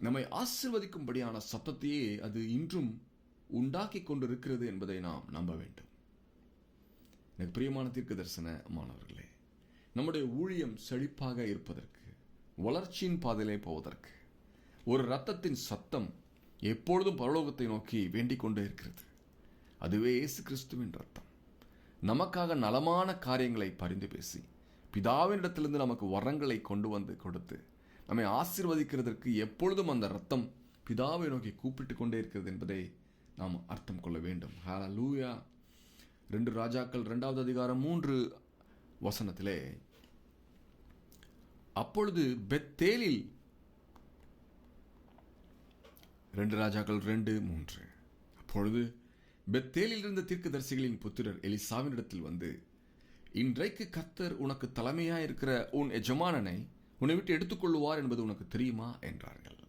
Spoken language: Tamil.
நம்மை ஆசீர்வதிக்கும்படியான சத்தத்தையே அது இன்றும் உண்டாக்கி கொண்டிருக்கிறது என்பதை நாம் நம்ப வேண்டும். எனக்கு பிரியமான தீர்க்க தரிசன மாணவர்களே, நம்முடைய ஊழியம் செழிப்பாக இருப்பதற்கு, வளர்ச்சியின் பாதையிலே போவதற்கு ஒரு இரத்தத்தின் சத்தம் எப்பொழுதும் பரலோகத்தை நோக்கி வேண்டிக் கொண்டே இருக்கிறது. அதுவே இயேசு கிறிஸ்துவின் இரத்தம். நமக்காக நலமான காரியங்களை பரிந்து பேசி பிதாவினிடத்திலிருந்து நமக்கு வரங்களை கொண்டு வந்து கொடுத்து நம்மை ஆசீர்வதிக்கிறதற்கு எப்பொழுதும் அந்த இரத்தம் பிதாவை நோக்கி கூப்பிட்டு கொண்டே இருக்கிறது என்பதை நாம் அர்த்தம் கொள்ள வேண்டும். ஹல்லேலூயா. 2 ராஜாக்கள் 2வது அதிகாரம் 3 வசனத்திலே, அப்பொழுது பெத்தேலில் 2 ராஜாக்கள் 2:3 அப்பொழுது பெத்தேலில் இருந்த தீர்க்கதரிசிகளின் புத்திரர் எலிசாவினிடத்தில் வந்து, இன்றைக்கு கர்த்தர் உனக்கு தலைமையாயிருக்கிற உன் எஜமானனை உன்னை விட்டு எடுத்துக்கொள்ளுவார் என்பது உனக்கு தெரியுமா என்றார்கள்.